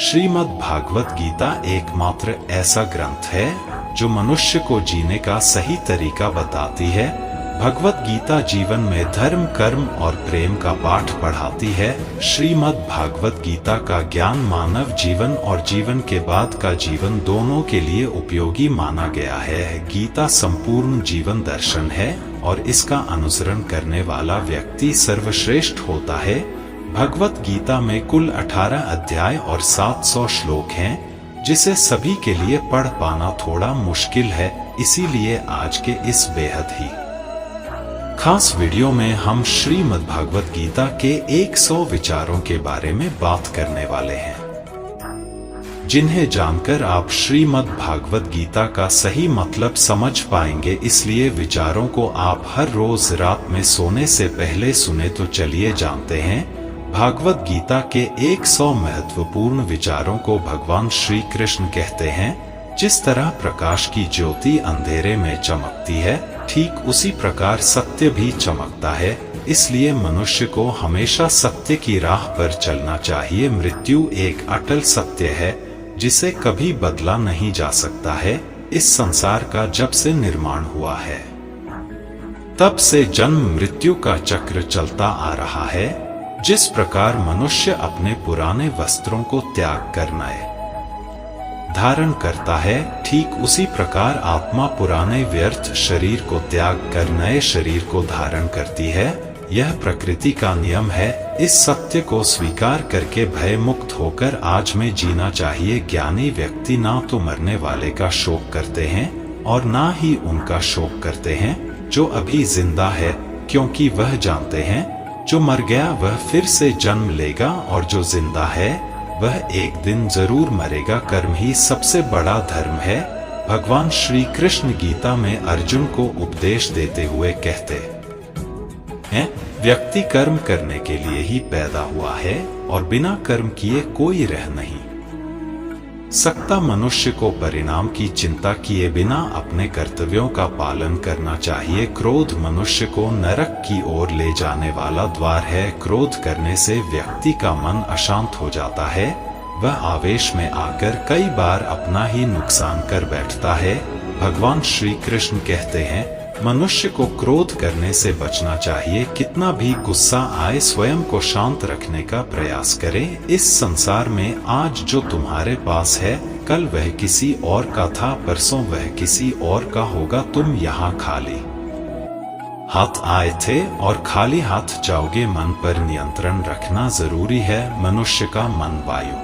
श्रीमद् भागवत गीता एकमात्र ऐसा ग्रंथ है जो मनुष्य को जीने का सही तरीका बताती है। भगवत गीता जीवन में धर्म, कर्म और प्रेम का पाठ पढ़ाती है। श्रीमद् भागवत गीता का ज्ञान मानव जीवन और जीवन के बाद का जीवन दोनों के लिए उपयोगी माना गया है। गीता संपूर्ण जीवन दर्शन है और इसका अनुसरण करने वाला व्यक्ति सर्वश्रेष्ठ होता है। भगवत गीता में कुल 18 अध्याय और 700 श्लोक हैं, जिसे सभी के लिए पढ़ पाना थोड़ा मुश्किल है। इसीलिए आज के इस बेहद ही खास वीडियो में हम श्रीमद् भागवत गीता के 100 विचारों के बारे में बात करने वाले हैं, जिन्हें जानकर आप श्रीमद् भागवत गीता का सही मतलब समझ पाएंगे। इसलिए विचारों को आप हर रोज रात में सोने से पहले सुने। तो चलिए जानते हैं भागवत गीता के 100 महत्वपूर्ण विचारों को। भगवान श्री कृष्ण कहते हैं, जिस तरह प्रकाश की ज्योति अंधेरे में चमकती है, ठीक उसी प्रकार सत्य भी चमकता है। इसलिए मनुष्य को हमेशा सत्य की राह पर चलना चाहिए। मृत्यु एक अटल सत्य है, जिसे कभी बदला नहीं जा सकता है। इस संसार का जब से निर्माण हुआ है, तब से जन्म मृत्यु का चक्र चलता आ रहा है। जिस प्रकार मनुष्य अपने पुराने वस्त्रों को त्याग कर नए धारण करता है, ठीक उसी प्रकार आत्मा पुराने व्यर्थ शरीर को त्याग कर नए शरीर को धारण करती है। यह प्रकृति का नियम है। इस सत्य को स्वीकार करके भय मुक्त होकर आज में जीना चाहिए। ज्ञानी व्यक्ति ना तो मरने वाले का शोक करते हैं और ना ही उनका शोक करते हैं जो अभी जिंदा है, क्योंकि वह जानते हैं जो मर गया वह फिर से जन्म लेगा और जो जिंदा है वह एक दिन जरूर मरेगा। कर्म ही सबसे बड़ा धर्म है। भगवान श्री कृष्ण गीता में अर्जुन को उपदेश देते हुए कहते हैं, व्यक्ति कर्म करने के लिए ही पैदा हुआ है और बिना कर्म किए कोई रह नहीं सकता। मनुष्य को परिणाम की चिंता किए बिना अपने कर्तव्यों का पालन करना चाहिए। क्रोध मनुष्य को नरक की ओर ले जाने वाला द्वार है। क्रोध करने से व्यक्ति का मन अशांत हो जाता है। वह आवेश में आकर कई बार अपना ही नुकसान कर बैठता है। भगवान श्री कृष्ण कहते हैं, मनुष्य को क्रोध करने से बचना चाहिए। कितना भी गुस्सा आए, स्वयं को शांत रखने का प्रयास करें। इस संसार में आज जो तुम्हारे पास है, कल वह किसी और का था, परसों वह किसी और का होगा। तुम यहाँ खाली हाथ आए थे और खाली हाथ जाओगे। मन पर नियंत्रण रखना जरूरी है। मनुष्य का मन वायु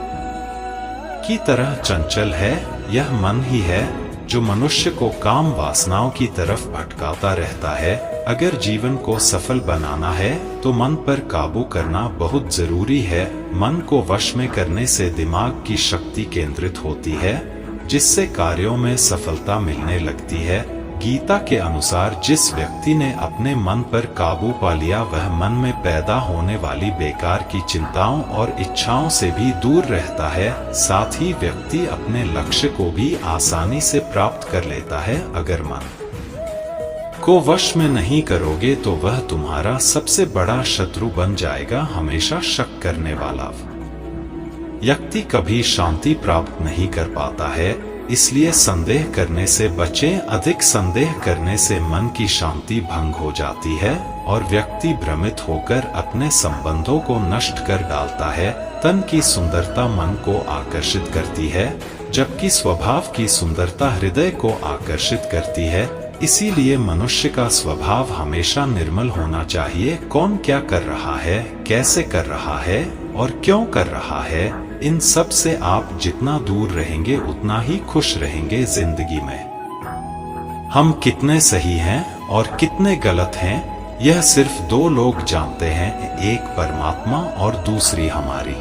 की तरह चंचल है। यह मन ही है जो मनुष्य को काम वासनाओं की तरफ भटकाता रहता है। अगर जीवन को सफल बनाना है तो मन पर काबू करना बहुत जरूरी है। मन को वश में करने से दिमाग की शक्ति केंद्रित होती है, जिससे कार्यों में सफलता मिलने लगती है। गीता के अनुसार जिस व्यक्ति ने अपने मन पर काबू पा लिया, वह मन में पैदा होने वाली बेकार की चिंताओं और इच्छाओं से भी दूर रहता है। साथ ही व्यक्ति अपने लक्ष्य को भी आसानी से प्राप्त कर लेता है। अगर मन को वश में नहीं करोगे तो वह तुम्हारा सबसे बड़ा शत्रु बन जाएगा। हमेशा शक करने वाला व्यक्ति कभी शांति प्राप्त नहीं कर पाता है। इसलिए संदेह करने से बचें। अधिक संदेह करने से मन की शांति भंग हो जाती है और व्यक्ति भ्रमित होकर अपने संबंधों को नष्ट कर डालता है। तन की सुंदरता मन को आकर्षित करती है, जबकि स्वभाव की सुंदरता हृदय को आकर्षित करती है। इसीलिए मनुष्य का स्वभाव हमेशा निर्मल होना चाहिए। कौन क्या कर रहा है, कैसे कर रहा है और क्यों कर रहा है, इन सब से आप जितना दूर रहेंगे उतना ही खुश रहेंगे। जिंदगी में हम कितने सही हैं और कितने गलत हैं, यह सिर्फ दो लोग जानते हैं, एक परमात्मा और दूसरी हमारी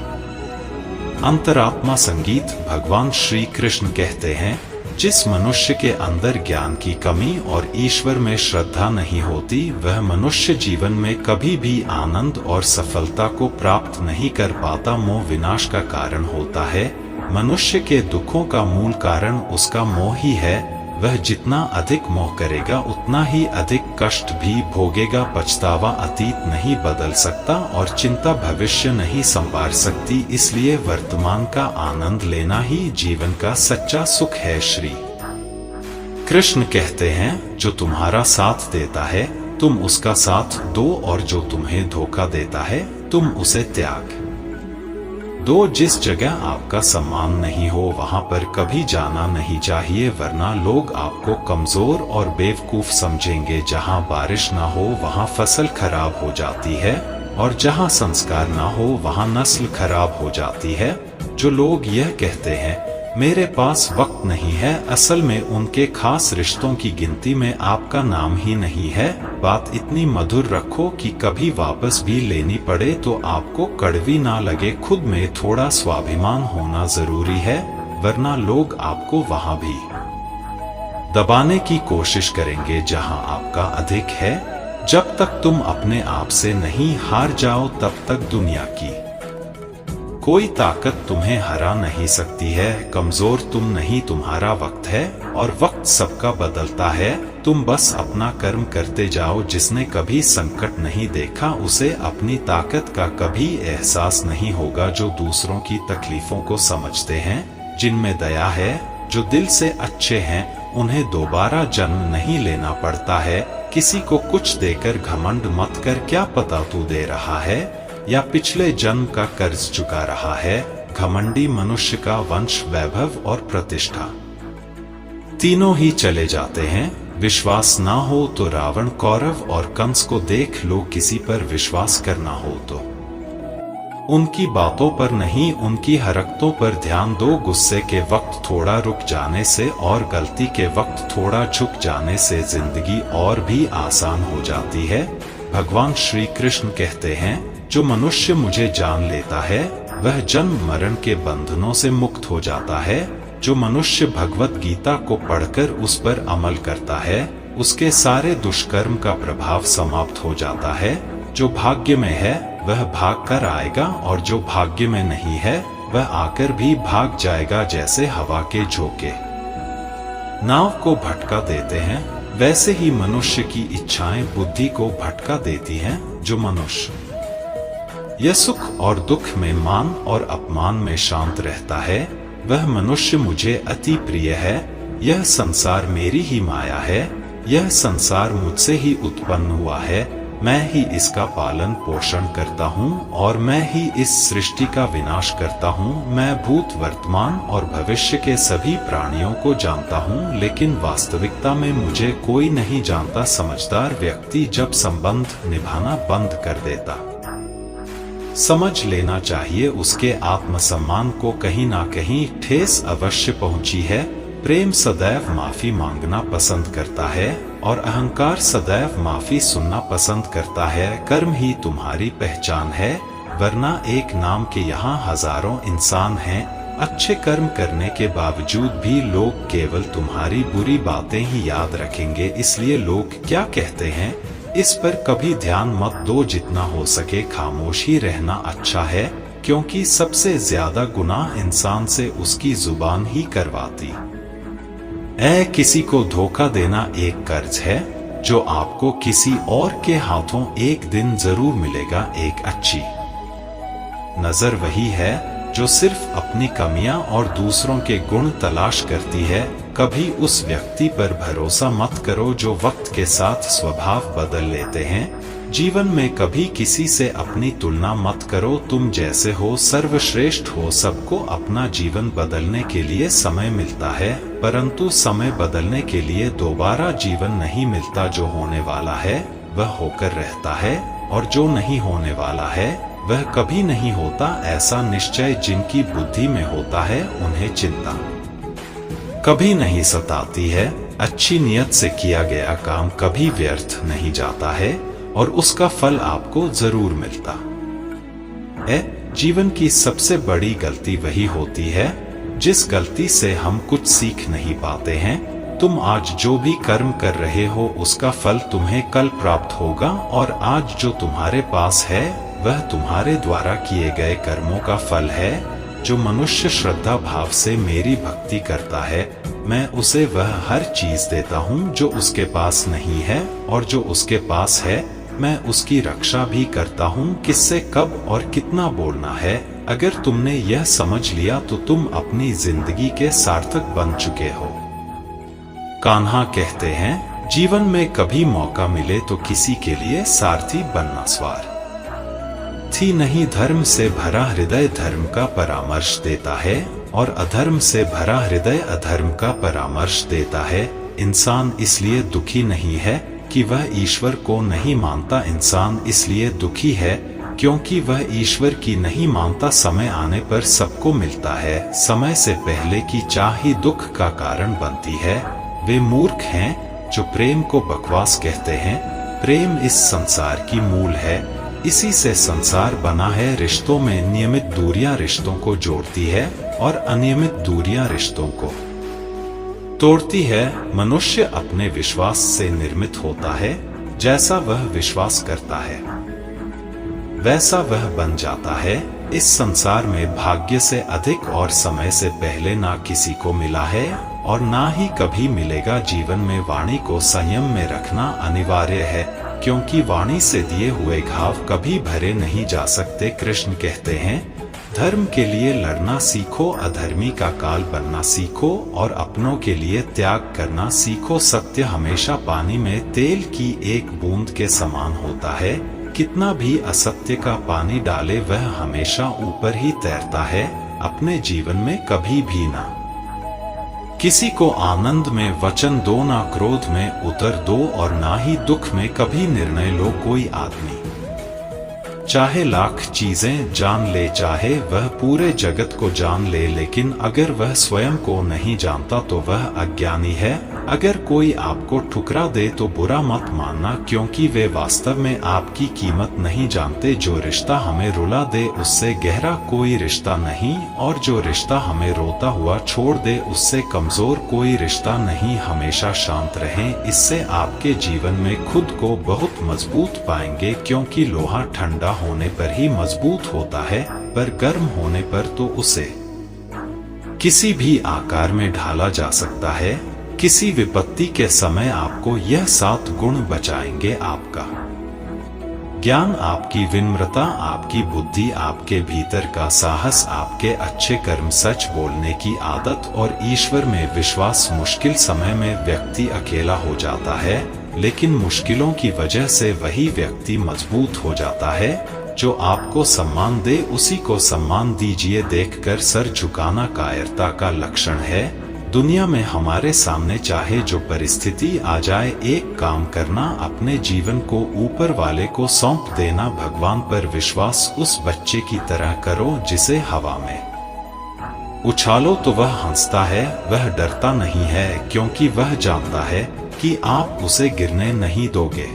अंतरात्मा। संगीत भगवान श्री कृष्ण कहते हैं, जिस मनुष्य के अंदर ज्ञान की कमी और ईश्वर में श्रद्धा नहीं होती, वह मनुष्य जीवन में कभी भी आनंद और सफलता को प्राप्त नहीं कर पाता। मोह विनाश का कारण होता है। मनुष्य के दुखों का मूल कारण उसका मोह ही है। वह जितना अधिक मोह करेगा उतना ही अधिक कष्ट भी भोगेगा। पछतावा अतीत नहीं बदल सकता और चिंता भविष्य नहीं संवार सकती, इसलिए वर्तमान का आनंद लेना ही जीवन का सच्चा सुख है। श्री कृष्ण कहते हैं, जो तुम्हारा साथ देता है तुम उसका साथ दो, और जो तुम्हें धोखा देता है तुम उसे त्याग दो। जिस जगह आपका सम्मान नहीं हो वहां पर कभी जाना नहीं चाहिए, वरना लोग आपको कमजोर और बेवकूफ समझेंगे। जहां बारिश ना हो वहां फसल खराब हो जाती है, और जहां संस्कार ना हो वहां नस्ल खराब हो जाती है। जो लोग यह कहते हैं मेरे पास वक्त नहीं है, असल में उनके खास रिश्तों की गिनती में आपका नाम ही नहीं है। बात इतनी मधुर रखो कि कभी वापस भी लेनी पड़े तो आपको कड़वी ना लगे। खुद में थोड़ा स्वाभिमान होना जरूरी है, वरना लोग आपको वहां भी दबाने की कोशिश करेंगे जहां आपका अधिक है। जब तक तुम अपने आप से नहीं हार जाओ तब तक दुनिया की कोई ताकत तुम्हें हरा नहीं सकती है। कमजोर तुम नहीं, तुम्हारा वक्त है, और वक्त सबका बदलता है। तुम बस अपना कर्म करते जाओ। जिसने कभी संकट नहीं देखा उसे अपनी ताकत का कभी एहसास नहीं होगा। जो दूसरों की तकलीफों को समझते हैं, जिनमें दया है, जो दिल से अच्छे हैं, उन्हें दोबारा जन्म नहीं लेना पड़ता है। किसी को कुछ देकर घमंड मत कर, क्या पता तू दे रहा है या पिछले जन्म का कर्ज चुका रहा है। घमंडी मनुष्य का वंश, वैभव और प्रतिष्ठा तीनों ही चले जाते हैं। विश्वास ना हो तो रावण, कौरव और कंस को देख लो। किसी पर विश्वास करना हो तो उनकी बातों पर नहीं, उनकी हरकतों पर ध्यान दो। गुस्से के वक्त थोड़ा रुक जाने से और गलती के वक्त थोड़ा झुक जाने से जिंदगी और भी आसान हो जाती है। भगवान श्री कृष्ण कहते हैं, जो मनुष्य मुझे जान लेता है वह जन्म मरण के बंधनों से मुक्त हो जाता है। जो मनुष्य भगवत गीता को पढ़कर उस पर अमल करता है उसके सारे दुष्कर्म का प्रभाव समाप्त हो जाता है। जो भाग्य में है वह भाग कर आएगा, और जो भाग्य में नहीं है वह आकर भी भाग जाएगा। जैसे हवा के झोंके नाव को भटका देते हैं, वैसे ही मनुष्य की इच्छाएं बुद्धि को भटका देती हैं। जो मनुष्य यह सुख और दुख में, मान और अपमान में शांत रहता है वह मनुष्य मुझे अति प्रिय है। यह संसार मेरी ही माया है, यह संसार मुझसे ही उत्पन्न हुआ है। मैं ही इसका पालन पोषण करता हूँ और मैं ही इस सृष्टि का विनाश करता हूँ। मैं भूत, वर्तमान और भविष्य के सभी प्राणियों को जानता हूँ, लेकिन वास्तविकता में मुझे कोई नहीं जानता। समझदार व्यक्ति जब संबंध निभाना बंद कर देता समझ लेना चाहिए उसके आत्मसम्मान को कहीं ना कहीं ठेस अवश्य पहुंची है। प्रेम सदैव माफी मांगना पसंद करता है और अहंकार सदैव माफी सुनना पसंद करता है। कर्म ही तुम्हारी पहचान है, वरना एक नाम के यहाँ हजारों इंसान हैं। अच्छे कर्म करने के बावजूद भी लोग केवल तुम्हारी बुरी बातें ही याद रखेंगे। इसलिए लोग क्या कहते हैं इस पर कभी ध्यान मत दो। जितना हो सके खामोश ही रहना अच्छा है, क्योंकि सबसे ज्यादा गुनाह इंसान से उसकी जुबान ही करवाती। किसी को धोखा देना एक कर्ज है जो आपको किसी और के हाथों एक दिन जरूर मिलेगा। एक अच्छी नजर वही है जो सिर्फ अपनी कमियां और दूसरों के गुण तलाश करती है। कभी उस व्यक्ति पर भरोसा मत करो जो वक्त के साथ स्वभाव बदल लेते हैं। जीवन में कभी किसी से अपनी तुलना मत करो। तुम जैसे हो सर्वश्रेष्ठ हो। सबको अपना जीवन बदलने के लिए समय मिलता है, परंतु समय बदलने के लिए दोबारा जीवन नहीं मिलता। जो होने वाला है वह होकर रहता है, और जो नहीं होने वाला है वह कभी नहीं होता। ऐसा निश्चय जिनकी बुद्धि में होता है उन्हें चिंता कभी नहीं सताती है। अच्छी नियत से किया गया काम कभी व्यर्थ नहीं जाता है और उसका फल आपको जरूर मिलता है। जीवन की सबसे बड़ी गलती वही होती है जिस गलती से हम कुछ सीख नहीं पाते हैं। तुम आज जो भी कर्म कर रहे हो उसका फल तुम्हें कल प्राप्त होगा, और आज जो तुम्हारे पास है वह तुम्हारे द्वारा किए गए कर्मों का फल है। जो मनुष्य श्रद्धा भाव से मेरी भक्ति करता है, मैं उसे वह हर चीज देता हूँ जो उसके पास नहीं है, और जो उसके पास है मैं उसकी रक्षा भी करता हूँ। किससे कब और कितना बोलना है, अगर तुमने यह समझ लिया तो तुम अपनी जिंदगी के सार्थक बन चुके हो। कान्हा कहते हैं, जीवन में कभी मौका मिले तो किसी के लिए सारथी बनना स्वार थी नहीं। धर्म से भरा हृदय धर्म का परामर्श देता है, और अधर्म से भरा हृदय अधर्म का परामर्श देता है। इंसान इसलिए दुखी नहीं है कि वह ईश्वर को नहीं मानता, इंसान इसलिए दुखी है क्योंकि वह ईश्वर की नहीं मानता। समय आने पर सबको मिलता है, समय से पहले की चाह ही दुख का कारण बनती है। वे मूर्ख हैं जो प्रेम को बकवास कहते हैं। प्रेम इस संसार की मूल है, इसी से संसार बना है। रिश्तों में नियमित दूरियां रिश्तों को जोड़ती है और अनियमित दूरियां रिश्तों को तोड़ती है। मनुष्य अपने विश्वास से निर्मित होता है, जैसा वह विश्वास करता है वैसा वह बन जाता है। इस संसार में भाग्य से अधिक और समय से पहले ना किसी को मिला है और ना ही कभी मिलेगा। जीवन में वाणी को संयम में रखना अनिवार्य है, क्योंकि वाणी से दिए हुए घाव कभी भरे नहीं जा सकते। कृष्ण कहते हैं, धर्म के लिए लड़ना सीखो, अधर्मी का काल बनना सीखो और अपनों के लिए त्याग करना सीखो। सत्य हमेशा पानी में तेल की एक बूंद के समान होता है। कितना भी असत्य का पानी डाले वह हमेशा ऊपर ही तैरता है। अपने जीवन में कभी भी ना किसी को आनंद में वचन दो, ना क्रोध में उतर दो और ना ही दुख में कभी निर्णय लो। कोई आदमी चाहे लाख चीजें जान ले, चाहे वह पूरे जगत को जान ले, लेकिन अगर वह स्वयं को नहीं जानता तो वह अज्ञानी है। अगर कोई आपको ठुकरा दे तो बुरा मत मानना, क्योंकि वे वास्तव में आपकी कीमत नहीं जानते। जो रिश्ता हमें रुला दे उससे गहरा कोई रिश्ता नहीं, और जो रिश्ता हमें रोता हुआ छोड़ दे उससे कमजोर कोई रिश्ता नहीं। हमेशा शांत रहें, इससे आपके जीवन में खुद को बहुत मजबूत पाएंगे, क्योंकि लोहा ठंडा होने पर ही मजबूत होता है, पर गर्म होने पर तो उसे किसी भी आकार में ढाला जा सकता है। किसी विपत्ति के समय आपको यह 7 गुण बचाएंगे: आपका ज्ञान, आपकी विनम्रता, आपकी बुद्धि, आपके भीतर का साहस, आपके अच्छे कर्म, सच बोलने की आदत और ईश्वर में विश्वास। मुश्किल समय में व्यक्ति अकेला हो जाता है, लेकिन मुश्किलों की वजह से वही व्यक्ति मजबूत हो जाता है। जो आपको सम्मान दे उसी को सम्मान दीजिए। देखकर सर झुकाना कायरता का लक्षण है। दुनिया में हमारे सामने चाहे जो परिस्थिति आ जाए, एक काम करना, अपने जीवन को ऊपर वाले को सौंप देना। भगवान पर विश्वास उस बच्चे की तरह करो जिसे हवा में उछालो तो वह हंसता है, वह डरता नहीं है, क्योंकि वह जानता है कि आप उसे गिरने नहीं दोगे।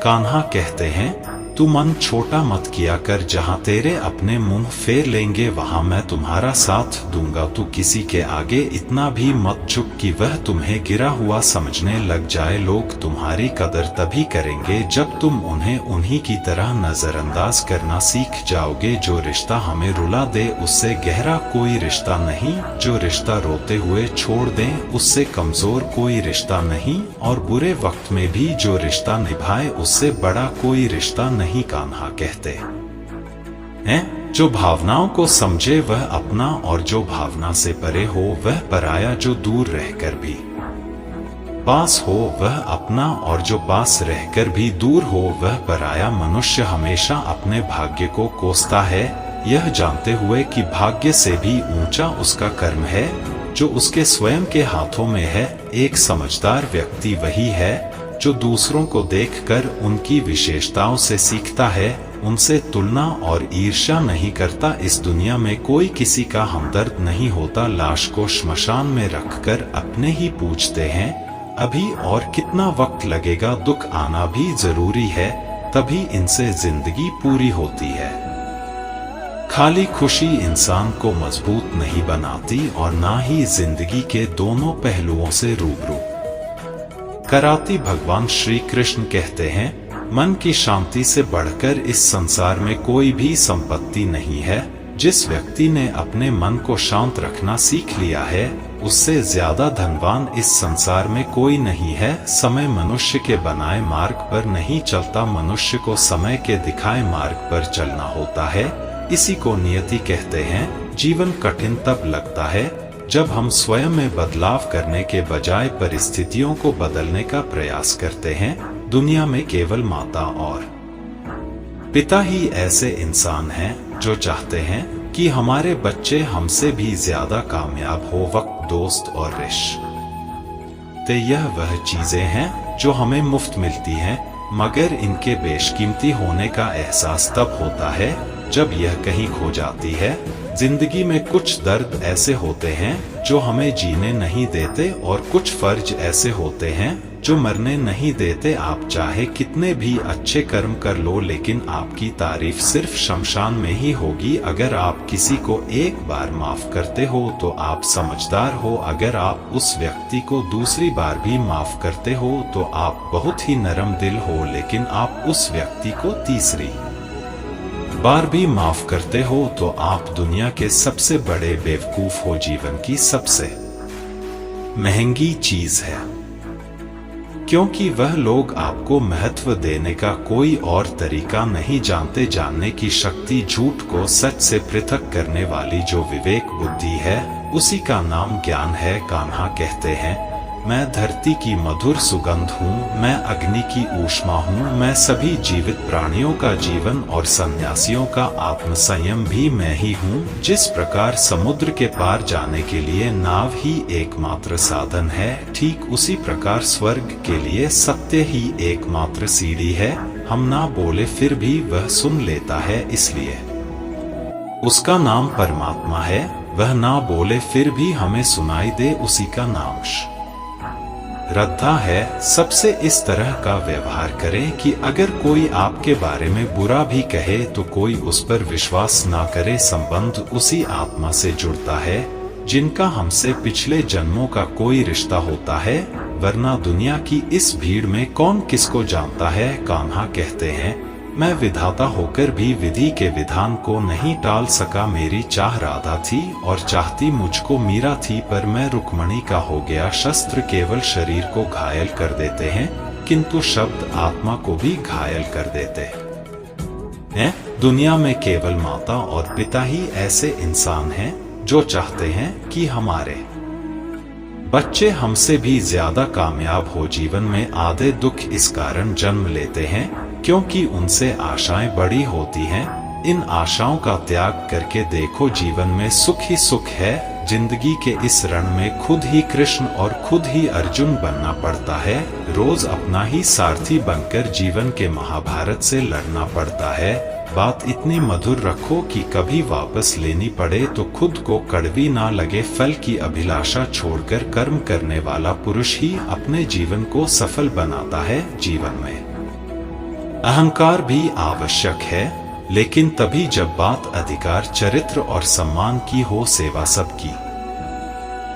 कान्हा कहते हैं, तू मन छोटा मत किया कर, जहाँ तेरे अपने मुंह फेर लेंगे वहाँ मैं तुम्हारा साथ दूंगा। तू किसी के आगे इतना भी मत झुक कि वह तुम्हें गिरा हुआ समझने लग जाए। लोग तुम्हारी कदर तभी करेंगे जब तुम उन्हें उन्हीं की तरह नजरअंदाज करना सीख जाओगे। जो रिश्ता हमें रुला दे उससे गहरा कोई रिश्ता नहीं, जो रिश्ता रोते हुए छोड़ दें उससे कमजोर कोई रिश्ता नहीं, और बुरे वक्त में भी जो रिश्ता निभाए उससे बड़ा कोई रिश्ता नहीं। कान्हा कहते हैं, जो भावनाओं को समझे वह अपना, और जो भावना से परे हो वह पराया। जो दूर रहकर भी पास हो वह अपना, और जो पास रहकर भी दूर हो वह पराया। मनुष्य हमेशा अपने भाग्य को कोसता है, यह जानते हुए कि भाग्य से भी ऊंचा उसका कर्म है जो उसके स्वयं के हाथों में है। एक समझदार व्यक्ति वही है जो दूसरों को देखकर उनकी विशेषताओं से सीखता है, उनसे तुलना और ईर्ष्या नहीं करता। इस दुनिया में कोई किसी का हमदर्द नहीं होता। लाश को श्मशान में रखकर अपने ही पूछते हैं, अभी और कितना वक्त लगेगा। दुख आना भी जरूरी है, तभी इनसे जिंदगी पूरी होती है। खाली खुशी इंसान को मजबूत नहीं बनाती और ना ही जिंदगी के दोनों पहलुओं से रूबरू कराती। भगवान श्री कृष्ण कहते हैं, मन की शांति से बढ़कर इस संसार में कोई भी संपत्ति नहीं है। जिस व्यक्ति ने अपने मन को शांत रखना सीख लिया है, उससे ज्यादा धनवान इस संसार में कोई नहीं है। समय मनुष्य के बनाए मार्ग पर नहीं चलता, मनुष्य को समय के दिखाए मार्ग पर चलना होता है। इसी को नियति कहते हैं। जीवन कठिन तब लगता है जब हम स्वयं में बदलाव करने के बजाय परिस्थितियों को बदलने का प्रयास करते हैं। दुनिया में केवल माता और पिता ही ऐसे इंसान हैं जो चाहते हैं कि हमारे बच्चे हमसे भी ज्यादा कामयाब हो। वक्त, दोस्त और रिश्ते यह वह चीजें हैं जो हमें मुफ्त मिलती हैं, मगर इनके बेशकीमती होने का एहसास तब होता है जब यह कहीं खो जाती है। जिंदगी में कुछ दर्द ऐसे होते हैं जो हमें जीने नहीं देते और कुछ फर्ज ऐसे होते हैं जो मरने नहीं देते। आप चाहे कितने भी अच्छे कर्म कर लो, लेकिन आपकी तारीफ सिर्फ शमशान में ही होगी। अगर आप किसी को एक बार माफ करते हो तो आप समझदार हो। अगर आप उस व्यक्ति को दूसरी बार भी माफ करते हो तो आप बहुत ही नरम दिल हो। लेकिन आप उस व्यक्ति को तीसरी बार भी माफ करते हो तो आप दुनिया के सबसे बड़े बेवकूफ हो। जीवन की सबसे महंगी चीज है, क्योंकि वह लोग आपको महत्व देने का कोई और तरीका नहीं जानते। जानने की शक्ति, झूठ को सच से पृथक करने वाली जो विवेक बुद्धि है, उसी का नाम ज्ञान है। कान्हा कहते हैं, मैं धरती की मधुर सुगंध हूँ, मैं अग्नि की ऊष्मा हूँ, मैं सभी जीवित प्राणियों का जीवन और सन्यासियों का आत्म संयम भी मैं ही हूँ। जिस प्रकार समुद्र के पार जाने के लिए नाव ही एकमात्र साधन है, ठीक उसी प्रकार स्वर्ग के लिए सत्य ही एकमात्र सीढ़ी है। हम ना बोले फिर भी वह सुन लेता है, इसलिए उसका नाम परमात्मा है। वह ना बोले फिर भी हमें सुनाई दे, उसी का नाम श्रद्धा है। सबसे इस तरह का व्यवहार करें कि अगर कोई आपके बारे में बुरा भी कहे तो कोई उस पर विश्वास ना करे। संबंध उसी आत्मा से जुड़ता है जिनका हमसे पिछले जन्मों का कोई रिश्ता होता है, वरना दुनिया की इस भीड़ में कौन किसको जानता है। कान्हा कहते हैं, मैं विधाता होकर भी विधि के विधान को नहीं टाल सका। मेरी चाह राधा थी और चाहती मुझको मीरा थी, पर मैं रुक्मणी का हो गया। शस्त्र केवल शरीर को घायल कर देते हैं, किंतु शब्द आत्मा को भी घायल कर देते हैं। दुनिया में केवल माता और पिता ही ऐसे इंसान हैं जो चाहते हैं कि हमारे बच्चे हमसे भी ज्यादा कामयाब हो। जीवन में आधे दुख इस कारण जन्म लेते हैं क्योंकि उनसे आशाएं बड़ी होती हैं। इन आशाओं का त्याग करके देखो, जीवन में सुख ही सुख है। जिंदगी के इस रण में खुद ही कृष्ण और खुद ही अर्जुन बनना पड़ता है। रोज अपना ही सारथी बनकर जीवन के महाभारत से लड़ना पड़ता है। बात इतनी मधुर रखो कि कभी वापस लेनी पड़े तो खुद को कड़वी ना लगे। फल की अभिलाषा छोड़कर कर्म करने वाला पुरुष ही अपने जीवन को सफल बनाता है। जीवन में अहंकार भी आवश्यक है, लेकिन तभी जब बात अधिकार, चरित्र और सम्मान की हो। सेवा सबकी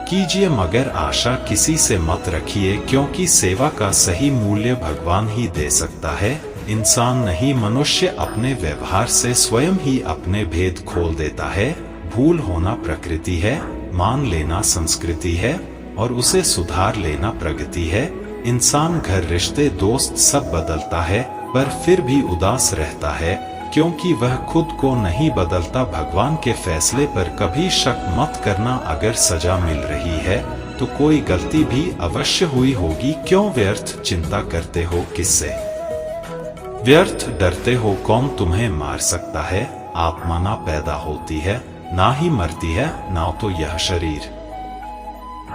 कीजिए, मगर आशा किसी से मत रखिए, क्योंकि सेवा का सही मूल्य भगवान ही दे सकता है। इंसान नहीं, मनुष्य अपने व्यवहार से स्वयं ही अपने भेद खोल देता है। भूल होना प्रकृति है, मान लेना संस्कृति है और उसे सुधार लेना प्रगति है। इंसान, घर, रिश्ते, दोस्त सब बदलता है, पर फिर भी उदास रहता है क्योंकि वह खुद को नहीं बदलता। भगवान के फैसले पर कभी शक मत करना। अगर सजा मिल रही है तो कोई गलती भी अवश्य हुई होगी। क्यों व्यर्थ चिंता करते हो, किससे व्यर्थ डरते हो? कौन तुम्हें मार सकता है? आत्मा ना पैदा होती है, ना ही मरती है, ना तो यह शरीर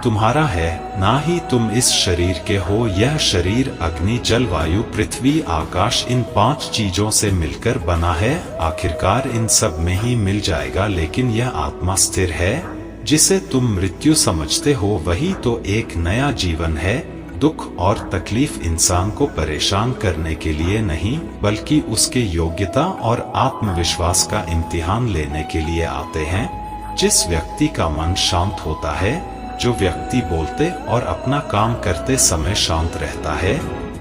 तुम्हारा है, ना ही तुम इस शरीर के हो। यह शरीर अग्नि, जल, वायु, पृथ्वी, आकाश, इन 5 चीजों से मिलकर बना है। आखिरकार इन सब में ही मिल जाएगा, लेकिन यह आत्मा स्थिर है जिसे तुम मृत्यु समझते हो, वही तो एक नया जीवन है। दुख और तकलीफ इंसान को परेशान करने के लिए नहीं, बल्कि उसके योग्यता और आत्मविश्वास का इम्तिहान लेने के लिए आते हैं। जिस व्यक्ति का मन शांत होता है, जो व्यक्ति बोलते और अपना काम करते समय शांत रहता है,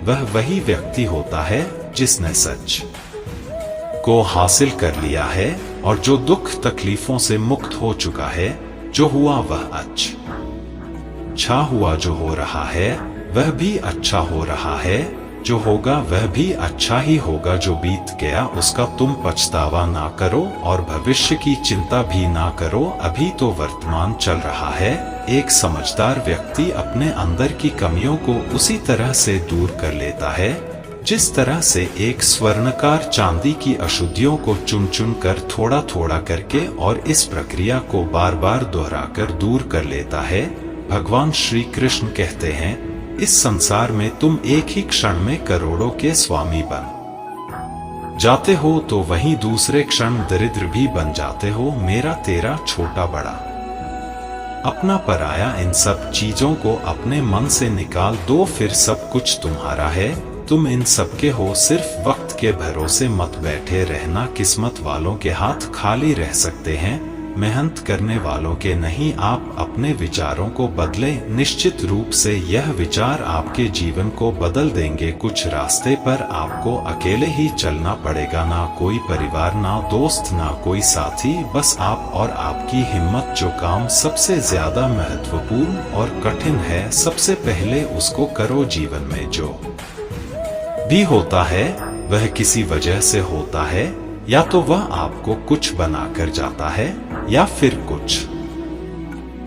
वह वही व्यक्ति होता है जिसने सच को हासिल कर लिया है। और जो दुख तकलीफों से मुक्त हो चुका है, जो हुआ वह अच्छा हुआ, जो हो रहा है वह भी अच्छा हो रहा है, जो होगा वह भी अच्छा ही होगा, जो बीत गया उसका तुम पछतावा ना करो और भविष्य की चिंता भी ना करो, अभी तो वर्तमान चल रहा है। एक समझदार व्यक्ति अपने अंदर की कमियों को उसी तरह से दूर कर लेता है जिस तरह से एक स्वर्णकार चांदी की अशुद्धियों को चुन चुन कर थोड़ा थोड़ा करके और इस प्रक्रिया को बार बार दोहराकर दूर कर लेता है। भगवान श्री कृष्ण कहते हैं, इस संसार में तुम एक ही क्षण में करोड़ों के स्वामी बन जाते हो तो वहीं दूसरे क्षण दरिद्र भी बन जाते हो। मेरा तेरा छोटा बड़ा अपना पराया, इन सब चीजों को अपने मन से निकाल दो, फिर सब कुछ तुम्हारा है। तुम इन सब के हो, सिर्फ वक्त के भरोसे मत बैठे रहना। किस्मत वालों के हाथ खाली रह सकते हैं, मेहनत करने वालों के नहीं। आप अपने विचारों को बदलें, निश्चित रूप से यह विचार आपके जीवन को बदल देंगे। कुछ रास्ते पर आपको अकेले ही चलना पड़ेगा, ना कोई परिवार, ना दोस्त, ना कोई साथी, बस आप और आपकी हिम्मत। जो काम सबसे ज्यादा महत्वपूर्ण और कठिन है, सबसे पहले उसको करो। जीवन में जो भी होता है वह किसी वजह से होता है, या तो वह आपको कुछ बनाकर जाता है या फिर कुछ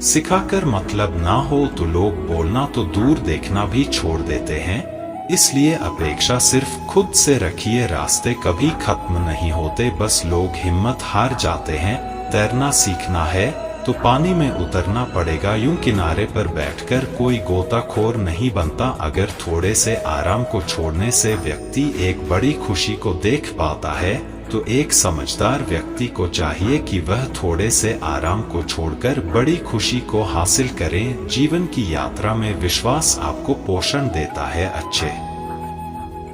सिखाकर। मतलब ना हो तो लोग बोलना तो दूर देखना भी छोड़ देते हैं, इसलिए अपेक्षा सिर्फ खुद से रखिए। रास्ते कभी खत्म नहीं होते, बस लोग हिम्मत हार जाते हैं। तैरना सीखना है तो पानी में उतरना पड़ेगा, यूं किनारे पर बैठकर कोई गोताखोर नहीं बनता। अगर थोड़े से आराम को छोड़ने से व्यक्ति एक बड़ी खुशी को देख पाता है, तो एक समझदार व्यक्ति को चाहिए कि वह थोड़े से आराम को छोड़कर बड़ी खुशी को हासिल करें। जीवन की यात्रा में विश्वास आपको पोषण देता है। अच्छे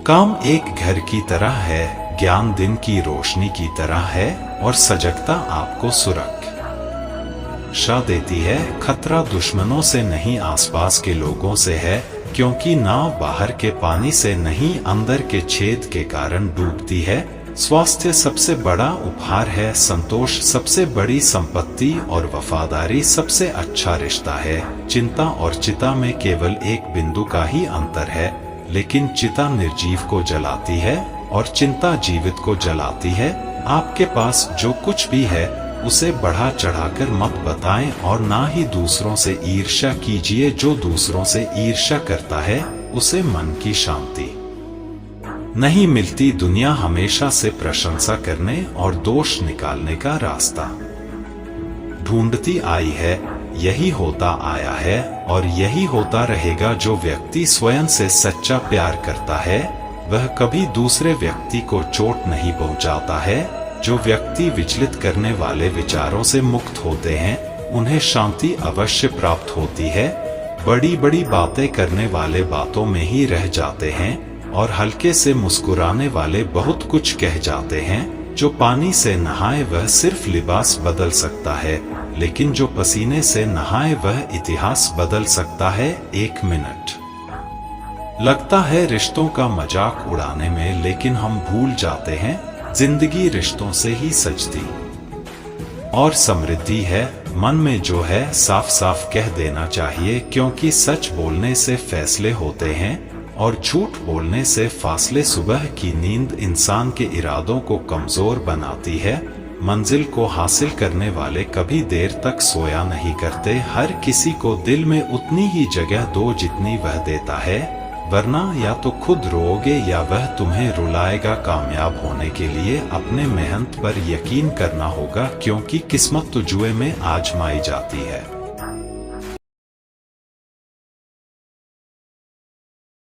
काम एक घर की तरह है, ज्ञान दिन की रोशनी की तरह है और सजगता आपको सुरक्षा देती है। खतरा दुश्मनों से नहीं, आसपास के लोगों से है, क्योंकि नाव बाहर के पानी से नहीं, अंदर के छेद के कारण डूबती है। स्वास्थ्य सबसे बड़ा उपहार है, संतोष सबसे बड़ी संपत्ति और वफादारी सबसे अच्छा रिश्ता है। चिंता और चिता में केवल एक बिंदु का ही अंतर है, लेकिन चिता निर्जीव को जलाती है और चिंता जीवित को जलाती है। आपके पास जो कुछ भी है उसे बढ़ा चढ़ाकर मत बताएं और ना ही दूसरों से ईर्ष्या कीजिए। जो दूसरों से ईर्ष्या करता है उसे मन की शांति नहीं मिलती। दुनिया हमेशा से प्रशंसा करने और दोष निकालने का रास्ता ढूंढती आई है। यही होता आया है और यही होता रहेगा। जो व्यक्ति स्वयं से सच्चा प्यार करता है वह कभी दूसरे व्यक्ति को चोट नहीं पहुंचाता है। जो व्यक्ति विचलित करने वाले विचारों से मुक्त होते हैं उन्हें शांति अवश्य प्राप्त होती है। बड़ी बड़ी बातें करने वाले बातों में ही रह जाते हैं और हल्के से मुस्कुराने वाले बहुत कुछ कह जाते हैं। जो पानी से नहाए वह सिर्फ लिबास बदल सकता है, लेकिन जो पसीने से नहाए वह इतिहास बदल सकता है। 1 मिनट लगता है रिश्तों का मजाक उड़ाने में, लेकिन हम भूल जाते हैं जिंदगी रिश्तों से ही सजती और समृद्धि है। मन में जो है साफ साफ कह देना चाहिए, क्योंकि सच बोलने से फैसले होते हैं और झूठ बोलने से फासले। सुबह की नींद इंसान के इरादों को कमजोर बनाती है। मंजिल को हासिल करने वाले कभी देर तक सोया नहीं करते। हर किसी को दिल में उतनी ही जगह दो जितनी वह देता है, वरना या तो खुद रोओगे या वह तुम्हें रुलाएगा। कामयाब होने के लिए अपने मेहनत पर यकीन करना होगा, क्योंकि किस्मत तो जुए में आजमाई जाती है।